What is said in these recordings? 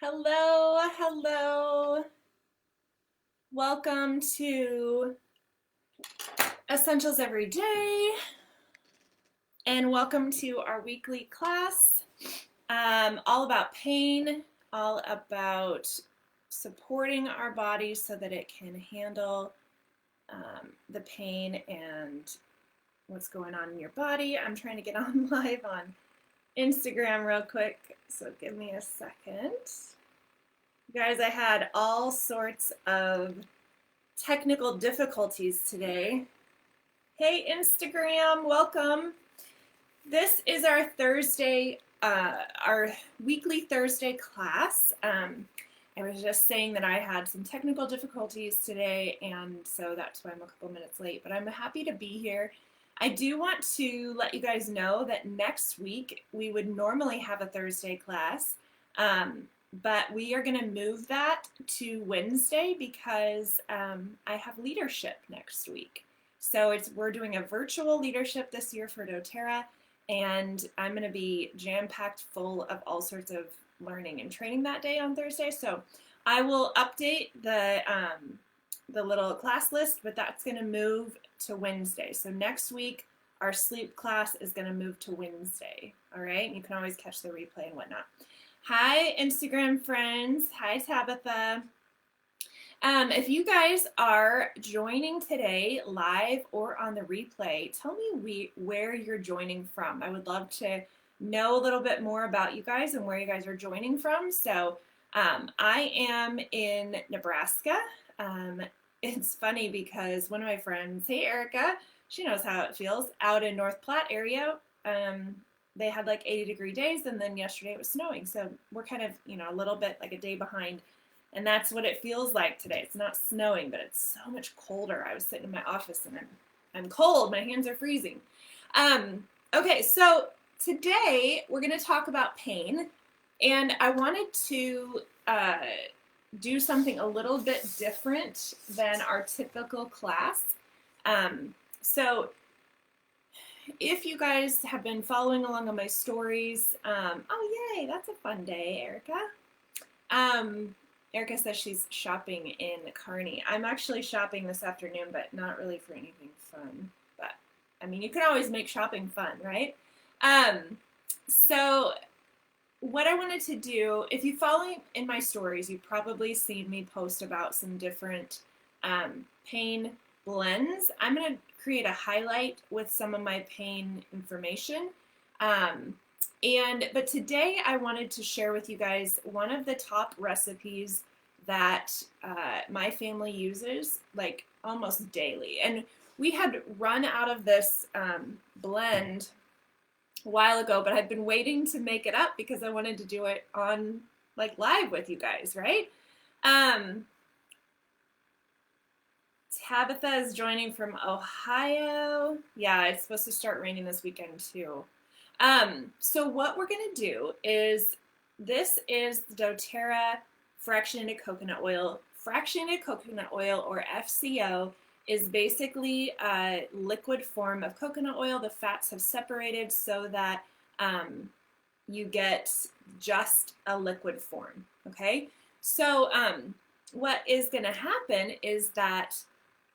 Hello, hello. Welcome to Essentials Every Day, and welcome to our weekly class, all about pain, all about supporting our body so that it can handle the pain and what's going on in your body. I'm trying to get on live on Instagram real quick, so give me a second. Guys, I had all sorts of technical difficulties today. Hey, Instagram, welcome. This is our Thursday, our weekly Thursday class. I was just saying that I had some technical difficulties today, and so that's why I'm a couple minutes late, but I'm happy to be here. I do want to let you guys know that next week we would normally have a Thursday class, but we are going to move that to Wednesday because I have leadership next week. So we're doing a virtual leadership this year for doTERRA, and I'm going to be jam-packed full of all sorts of learning and training that day on Thursday. So I will update the little class list, but that's going to move to Wednesday. So next week, our sleep class is going to move to Wednesday. All right, you can always catch the replay and whatnot. Hi, Instagram friends. Hi, Tabitha. If you guys are joining today live or on the replay, tell me where you're joining from. I would love to know a little bit more about you guys and where you guys are joining from. So I am in Nebraska. It's funny because one of my friends, hey Erica, she knows how it feels, out in North Platte area, they had like 80-degree days, and then yesterday it was snowing. So we're kind of, a little bit like a day behind. And that's what it feels like today. It's not snowing, but it's so much colder. I was sitting in my office and I'm cold. My hands are freezing. Okay, so today we're going to talk about pain. And I wanted to do something a little bit different than our typical class. So if you guys have been following along on my stories, oh yay, that's a fun day, Erica. Erica says she's shopping in Kearney. I'm actually shopping this afternoon, but not really for anything fun. But I mean, you can always make shopping fun, right? So what I wanted to do, if you follow in my stories, you've probably seen me post about some different pain blends. I'm going to create a highlight with some of my pain information. But today I wanted to share with you guys one of the top recipes that my family uses like almost daily. And we had run out of this blend a while ago, but I've been waiting to make it up because I wanted to do it on like live with you guys, right? Tabitha is joining from Ohio. Yeah, it's supposed to start raining this weekend too. So what we're going to do is, this is the doTERRA fractionated coconut oil. Fractionated coconut oil, or FCO, is basically a liquid form of coconut oil. The fats have separated so that you get just a liquid form, okay? So what is going to happen is that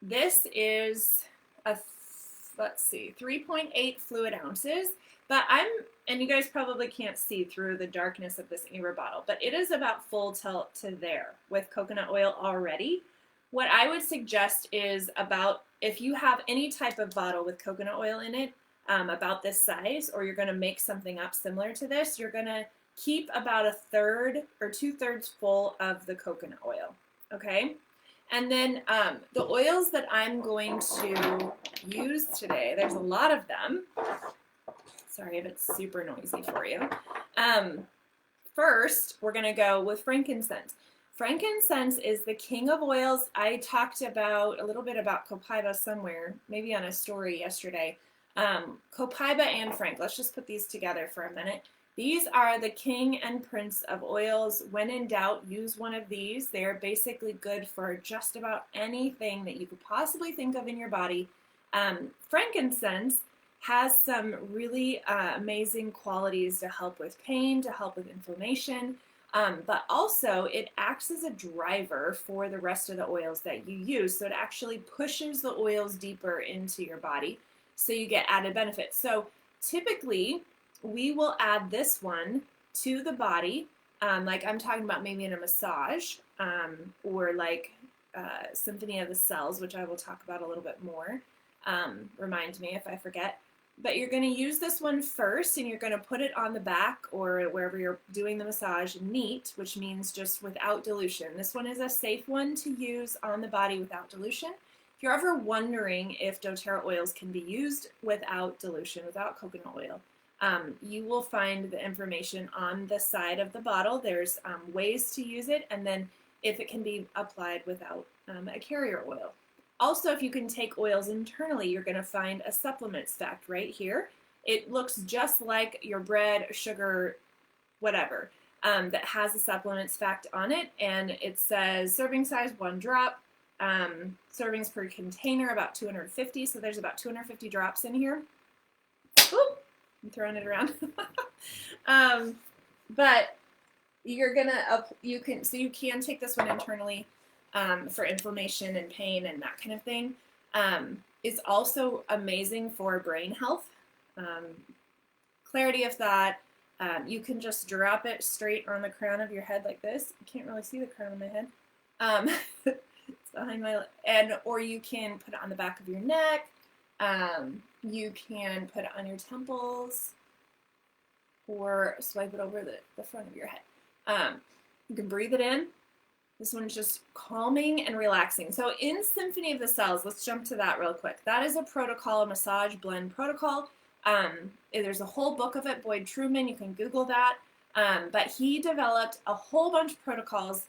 this is a, 3.8 fluid ounces. But and you guys probably can't see through the darkness of this Eber bottle, but it is about full tilt to there with coconut oil already. What I would suggest is about, if you have any type of bottle with coconut oil in it, about this size, or you're going to make something up similar to this, you're going to keep about a third or 2/3 full of the coconut oil, okay? And then the oils that I'm going to use today, there's a lot of them. Sorry if it's super noisy for you. First, we're going to go with frankincense. Frankincense is the king of oils. I talked about a little bit about Copaiba somewhere, maybe on a story yesterday. Copaiba and frank. Let's just put these together for a minute. These are the king and prince of oils. When in doubt, use one of these. They are basically good for just about anything that you could possibly think of in your body. Frankincense has some really amazing qualities to help with pain, to help with inflammation. But also it acts as a driver for the rest of the oils that you use. So it actually pushes the oils deeper into your body, so you get added benefits. So typically we will add this one to the body, like I'm talking about maybe in a massage, or like Symphony of the Cells, which I will talk about a little bit more. Remind me if I forget. But you're going to use this one first, and you're going to put it on the back or wherever you're doing the massage neat, which means just without dilution. This one is a safe one to use on the body without dilution. If you're ever wondering if doTERRA oils can be used without dilution, without coconut oil, you will find the information on the side of the bottle. There's ways to use it, and then if it can be applied without a carrier oil. Also, if you can take oils internally, you're going to find a supplements fact right here. It looks just like your bread, sugar, whatever, that has a supplements fact on it. And it says serving size 1 drop, servings per container about 250. So there's about 250 drops in here. Oop, I'm throwing it around. But you're going to, you can take this one internally. For inflammation and pain and that kind of thing. Is also amazing for brain health, clarity of thought. You can just drop it straight on the crown of your head like this. You can't really see the crown of my head. It's behind my, or you can put it on the back of your neck. You can put it on your temples, or swipe it over the front of your head. You can breathe it in. This one's just calming and relaxing. So in Symphony of the Cells, let's jump to that real quick. That is a protocol, a massage blend protocol. There's a whole book of it, Boyd Truman, you can Google that. But he developed a whole bunch of protocols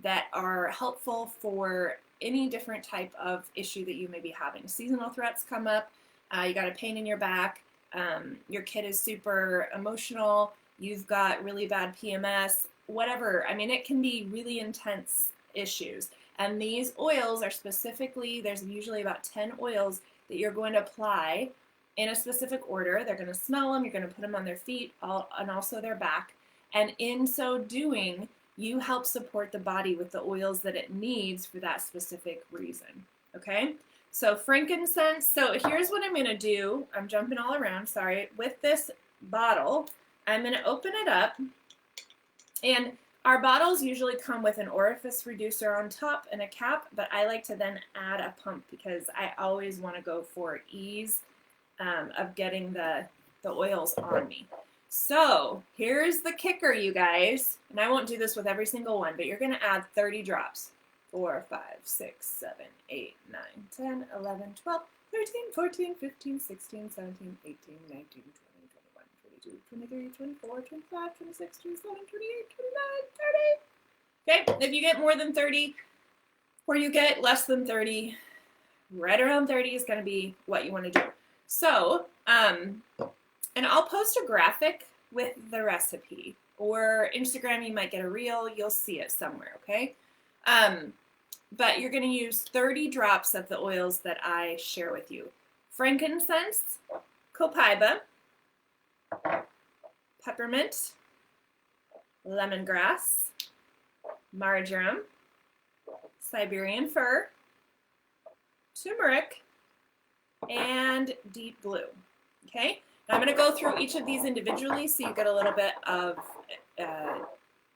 that are helpful for any different type of issue that you may be having. Seasonal threats come up, you got a pain in your back, your kid is super emotional, you've got really bad PMS, whatever. I mean, it can be really intense issues. And these oils are specifically, there's usually about 10 oils that you're going to apply in a specific order. They're going to smell them, you're going to put them on their feet and also their back. And in so doing, you help support the body with the oils that it needs for that specific reason. Okay? So frankincense. So here's what I'm going to do. I'm jumping all around, sorry. With this bottle, I'm going to open it up. And our bottles usually come with an orifice reducer on top and a cap, but I like to then add a pump because I always want to go for ease of getting the oils on me. So here's the kicker, you guys. And I won't do this with every single one, but you're going to add 30 drops. 4, 5, 6, 7, 8, 9, 10, 11, 12, 13, 14, 15, 16, 17, 18, 19, 20. 23, 24, 25, 26, 27, 28, 29, 30. Okay, if you get more than 30 or you get less than 30, right around 30 is going to be what you want to do. So, and I'll post a graphic with the recipe, or Instagram, you might get a reel, you'll see it somewhere, okay? But you're going to use 30 drops of the oils that I share with you. Frankincense, Copaiba, Peppermint, Lemongrass, Marjoram, Siberian Fir, Turmeric, and Deep Blue. Okay? Now I'm going to go through each of these individually so you get a little bit of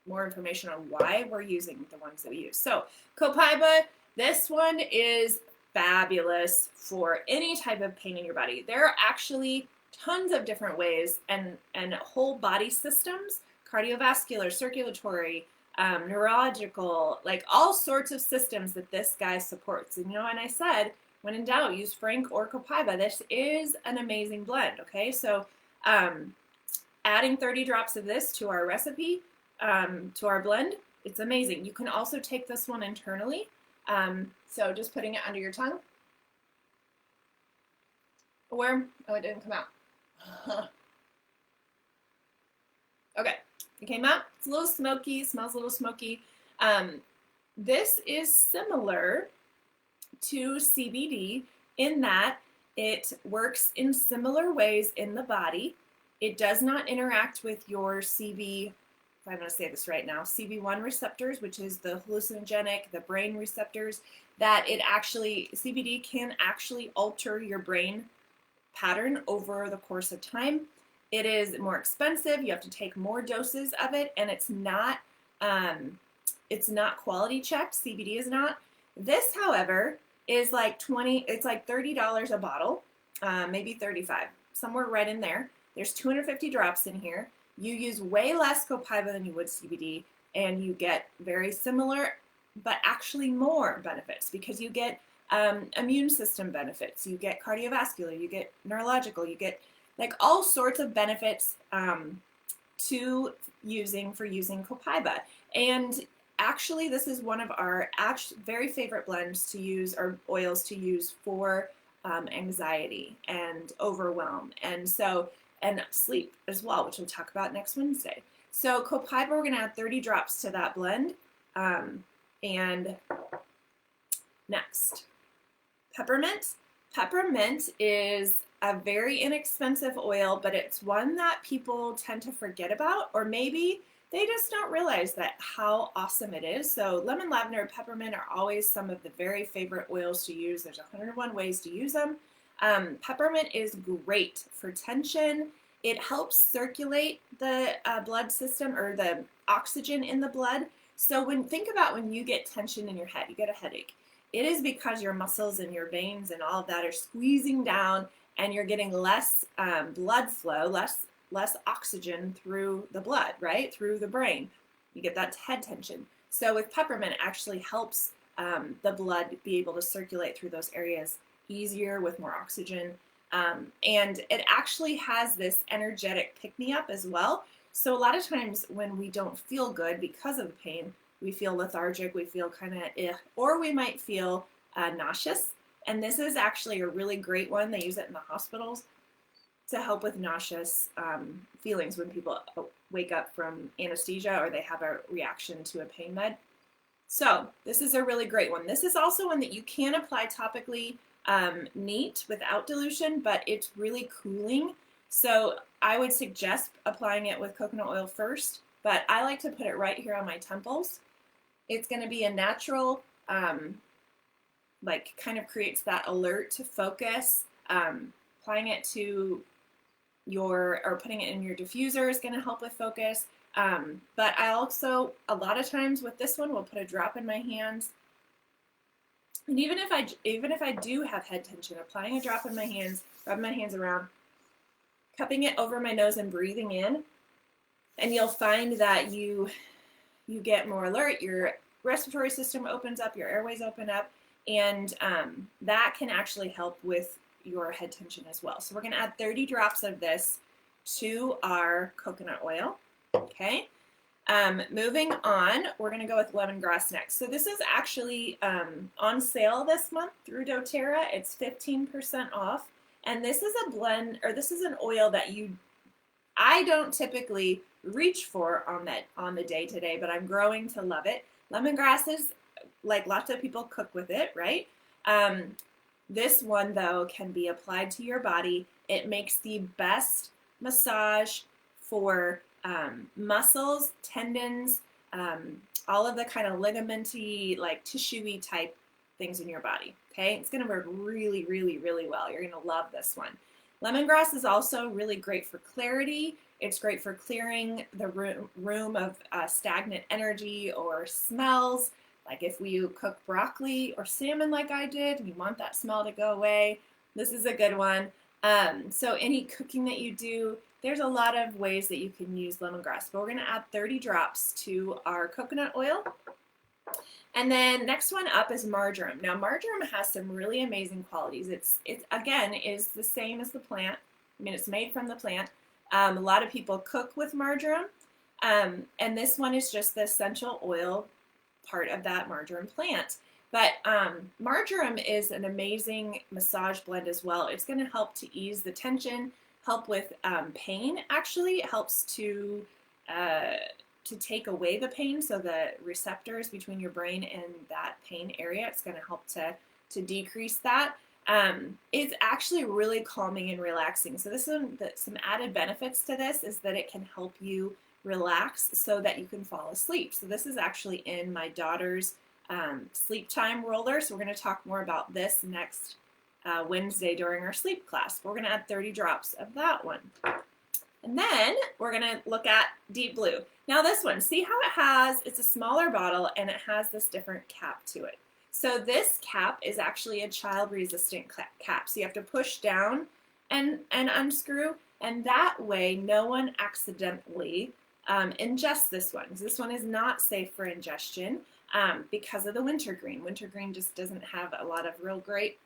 more information on why we're using the ones that we use. So Copaiba, this one is fabulous for any type of pain in your body. There are actually tons of different ways and whole body systems, cardiovascular, circulatory, neurological, like all sorts of systems that this guy supports. And and I said, when in doubt, use Frank or Copaiba. This is an amazing blend, okay? So adding 30 drops of this to our recipe, to our blend, it's amazing. You can also take this one internally. So just putting it under your tongue. Or, oh, it didn't come out. Okay, it came out. It's a little smoky, smells a little smoky. This is similar to CBD in that it works in similar ways in the body. It does not interact with your CB if I'm going to say this right now, CB1 receptors, which is the hallucinogenic, the brain receptors, that CBD can actually alter your brain pattern over the course of time. It is more expensive. You have to take more doses of it, and it's not quality checked. CBD is not. This, however, is like it's like $30 a bottle, maybe 35, somewhere right in there. There's 250 drops in here. You use way less Copaiba than you would CBD, and you get very similar, but actually more benefits, because you get immune system benefits, you get cardiovascular, you get neurological, you get like all sorts of benefits for using Copaiba. And actually, this is one of our very favorite blends to use, or oils to use for anxiety and overwhelm, and sleep as well, which we'll talk about next Wednesday. So Copaiba, we're going to add 30 drops to that blend. And next, peppermint. Peppermint is a very inexpensive oil, but it's one that people tend to forget about, or maybe they just don't realize how awesome it is. So lemon, lavender, and peppermint are always some of the very favorite oils to use. There's 101 ways to use them. Peppermint is great for tension. It helps circulate the blood system, or the oxygen in the blood. So think about when you get tension in your head, you get a headache. It is because your muscles and your veins and all of that are squeezing down, and you're getting less blood flow, less oxygen through the blood, right? Through the brain. You get that head tension. So with peppermint, it actually helps the blood be able to circulate through those areas easier with more oxygen. And it actually has this energetic pick-me-up as well. So a lot of times when we don't feel good because of the pain, we feel lethargic, we feel kind of or we might feel nauseous. And this is actually a really great one. They use it in the hospitals to help with nauseous feelings when people wake up from anesthesia, or they have a reaction to a pain med. So this is a really great one. This is also one that you can apply topically neat without dilution, but it's really cooling. So I would suggest applying it with coconut oil first, but I like to put it right here on my temples. It's going to be a natural, like kind of creates that alert to focus. Applying it to putting it in your diffuser is going to help with focus. But I also, a lot of times with this one, will put a drop in my hands. And even if I do have head tension, applying a drop in my hands, rubbing my hands around, cupping it over my nose and breathing in, and you'll find that you get more alert, your respiratory system opens up, your airways open up, and that can actually help with your head tension as well. So we're going to add 30 drops of this to our coconut oil. Okay. Moving on, we're going to go with lemongrass next. So this is actually on sale this month through doTERRA. It's 15% off. And this is a blend, or this is an oil that I don't typically reach for on the day today, but I'm growing to love it. Lemongrass is, like, lots of people cook with it, right? This one, though, can be applied to your body. It makes the best massage for muscles, tendons, all of the kind of ligamenty, like tissue-y type things in your body. Okay, it's going to work really, really, really well. You're going to love this one. Lemongrass is also really great for clarity. It's great for clearing the room of stagnant energy or smells. Like if you cook broccoli or salmon like I did, you want that smell to go away. This is a good one. So any cooking that you do, there's a lot of ways that you can use lemongrass. But we're going to add 30 drops to our coconut oil. And then next one up is marjoram. Now marjoram has some really amazing qualities. It again is the same as the plant. I mean, it's made from the plant. A lot of people cook with marjoram. And this one is just the essential oil part of that marjoram plant. But marjoram is an amazing massage blend as well. It's going to help to ease the tension, help with pain. Actually, it helps to take away the pain. So the receptors between your brain and that pain area, it's going to help to decrease that. It's actually really calming and relaxing. So this one, some added benefits to this is that it can help you relax so that you can fall asleep. So this is actually in my daughter's sleep time roller. So we're going to talk more about this next Wednesday during our sleep class. We're going to add 30 drops of that one. And then we're going to look at Deep Blue. Now this one, see how it's a smaller bottle and it has this different cap to it. So this cap is actually a child-resistant cap. So you have to push down and unscrew, and that way no one accidentally ingests this one. This one is not safe for ingestion because of the wintergreen. Wintergreen just doesn't have a lot of real great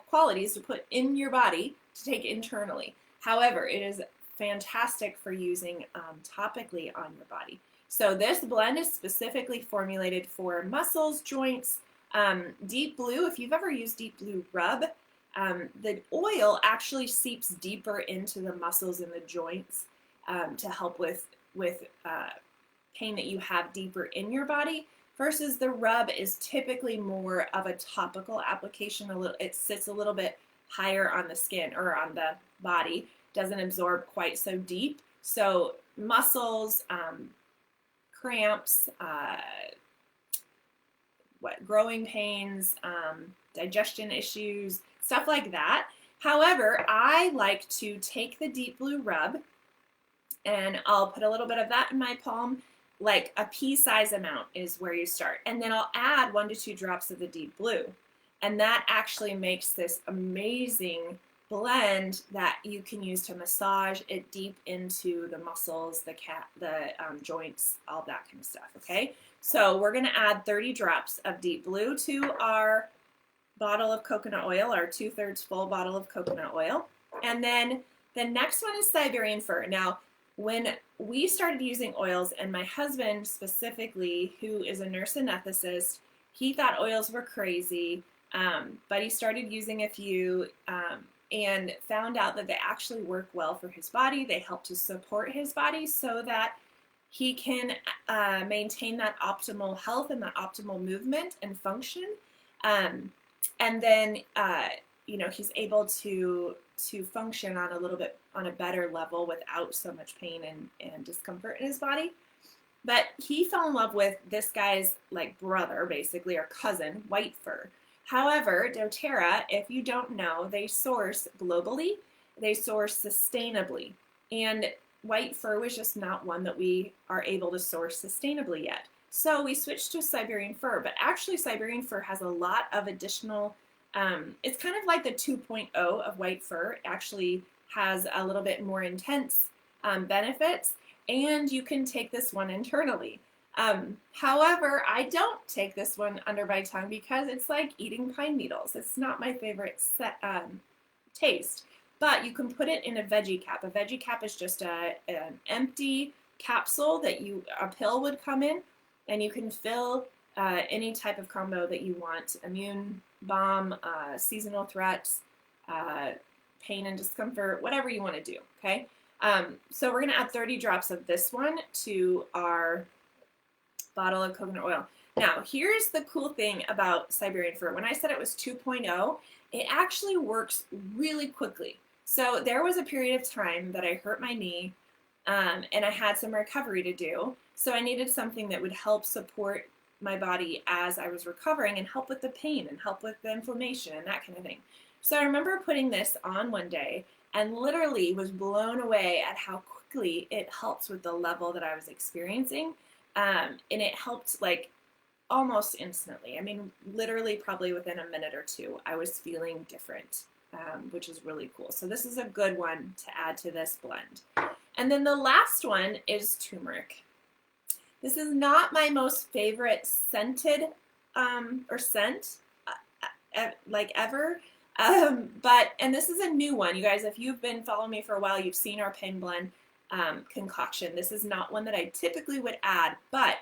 qualities to put in your body to take internally. However, it is fantastic for using topically on your body. So this blend is specifically formulated for muscles, joints. Deep Blue, if you've ever used Deep Blue Rub, the oil actually seeps deeper into the muscles and the joints to help with pain that you have deeper in your body, versus the rub is typically more of a topical application. It sits a little bit higher on the skin or on the body, doesn't absorb quite so deep. So muscles, cramps, growing pains, digestion issues, stuff like that. However, I like to take the Deep Blue Rub and I'll put a little bit of that in my palm, like a pea-size amount is where you start. And then I'll add 1 to 2 drops of the Deep Blue. And that actually makes this amazing blend that you can use to massage it deep into the muscles, the joints, all that kind of stuff, okay? So we're gonna add 30 drops of Deep Blue to our bottle of coconut oil, our 2/3 full bottle of coconut oil. And then the next one is Siberian Fir. Now, when we started using oils, and my husband specifically, who is a nurse anesthetist, he thought oils were crazy, but he started using a few and found out that they actually work well for his body. They help to support his body so that he can maintain that optimal health and that optimal movement and function. And then, he's able to function on a better level without so much pain and discomfort in his body. But he fell in love with this guy's brother, basically, or cousin, white fir. However, doTERRA, if you don't know, they source globally, they source sustainably, and white fir was just not one that we are able to source sustainably yet. So we switched to Siberian Fir, but actually Siberian Fir has a lot of additional, it's kind of like the 2.0 of white fir. It actually has a little bit more intense benefits, and you can take this one internally. However, I don't take this one under my tongue because it's like eating pine needles. It's not my favorite taste, but you can put it in a veggie cap. A veggie cap is just an empty capsule that a pill would come in, and you can fill any type of combo that you want: immune bomb, seasonal threats, pain and discomfort, whatever you want to do, okay? So we're going to add 30 drops of this one to our bottle of coconut oil. Now, here's the cool thing about Siberian Fir. When I said it was 2.0, it actually works really quickly. So there was a period of time that I hurt my knee and I had some recovery to do. So I needed something that would help support my body as I was recovering and help with the pain and help with the inflammation and that kind of thing. So I remember putting this on one day and literally was blown away at how quickly it helps with the level that I was experiencing. And it helped almost instantly. I mean, literally probably within a minute or two, I was feeling different, which is really cool. So this is a good one to add to this blend. And then the last one is turmeric. This is not my most favorite scented scent ever. And this is a new one. You guys, if you've been following me for a while, you've seen our pain blend concoction. This is not one that I typically would add, but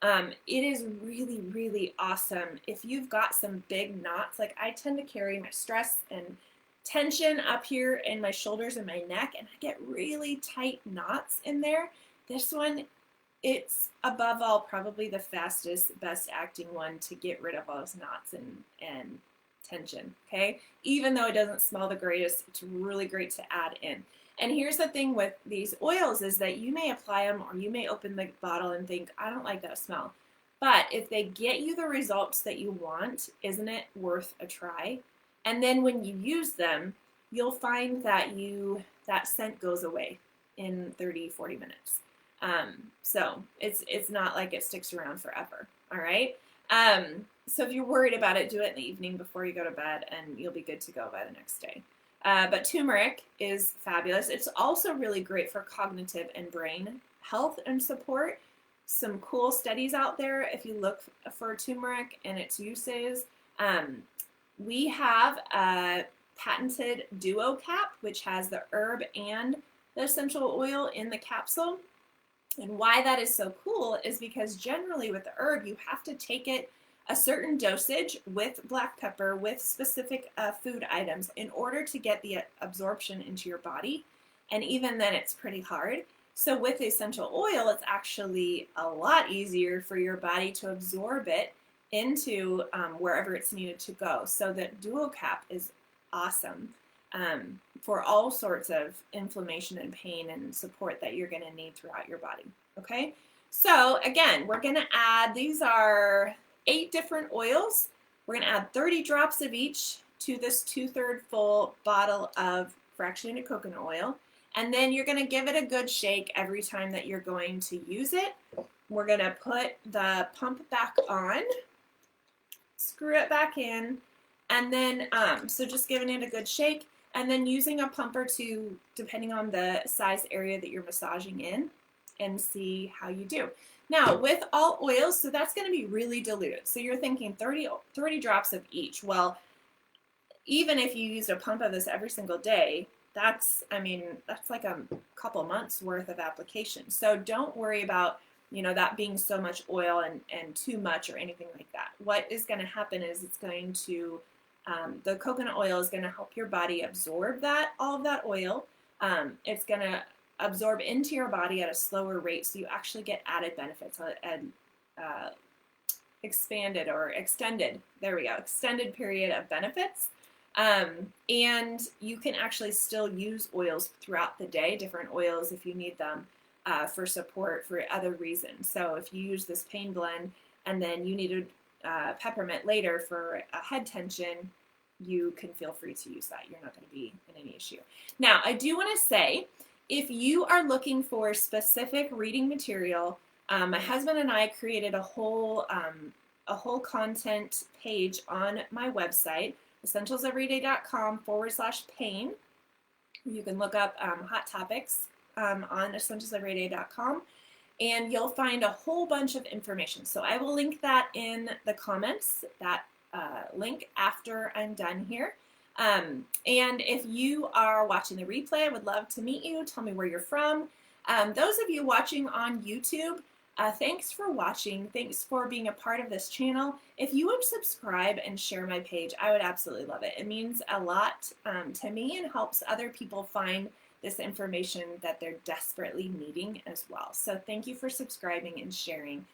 it is really, really awesome if you've got some big knots. I tend to carry my stress and tension up here in my shoulders and my neck, and I get really tight knots in there. This one, it's above all probably the fastest, best acting one to get rid of all those knots and tension, okay? Even though it doesn't smell the greatest, it's really great to add in. And here's the thing with these oils is that you may apply them or you may open the bottle and think, I don't like that smell. But if they get you the results that you want, isn't it worth a try? And then when you use them, you'll find that that scent goes away in 30, 40 minutes. So it's not like it sticks around forever, all right? So if you're worried about it, do it in the evening before you go to bed, and you'll be good to go by the next day. But turmeric is fabulous. It's also really great for cognitive and brain health and support. Some cool studies out there if you look for turmeric and its uses. We have a patented duo cap, which has the herb and the essential oil in the capsule. And why that is so cool is because generally with the herb, you have to take it a certain dosage with black pepper, with specific food items in order to get the absorption into your body. And even then it's pretty hard. So with the essential oil, it's actually a lot easier for your body to absorb it into wherever it's needed to go. So the duo cap is awesome for all sorts of inflammation and pain and support that you're going to need throughout your body. Okay, so again, we're going to add, these are 8 different oils. We're going to add 30 drops of each to this 2/3 full bottle of fractionated coconut oil. And then you're going to give it a good shake every time that you're going to use it. We're going to put the pump back on, screw it back in, and then, so just giving it a good shake, and then using a pump or two, depending on the size area that you're massaging in, and see how you do. Now, with all oils, so that's going to be really diluted. So you're thinking 30 drops of each. Well, even if you used a pump of this every single day, that's like a couple months worth of application. So don't worry about, that being so much oil and too much or anything like that. What is going to happen is it's going to, the coconut oil is going to help your body absorb all of that oil. It's going to absorb into your body at a slower rate, so you actually get added benefits and expanded or extended, extended period of benefits. And you can actually still use oils throughout the day, different oils if you need them for support for other reasons. So if you use this pain blend and then you needed peppermint later for a head tension, you can feel free to use that. You're not going to be in any issue. Now, I do want to say, if you are looking for specific reading material, my husband and I created a whole content page on my website, essentialseveryday.com/pain. You can look up hot topics on essentialseveryday.com, and you'll find a whole bunch of information. So I will link that in the comments, that link after I'm done here. And if you are watching the replay, I would love to meet you. Tell me where you're from. Those of you watching on YouTube, thanks for watching. Thanks for being a part of this channel. If you would subscribe and share my page, I would absolutely love it. It means a lot to me and helps other people find this information that they're desperately needing as well. So thank you for subscribing and sharing.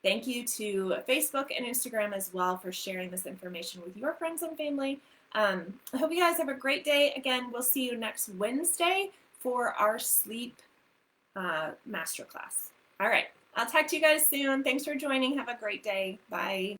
Thank you to Facebook and Instagram as well for sharing this information with your friends and family. I hope you guys have a great day. Again, we'll see you next Wednesday for our sleep masterclass. All right. I'll talk to you guys soon. Thanks for joining. Have a great day. Bye.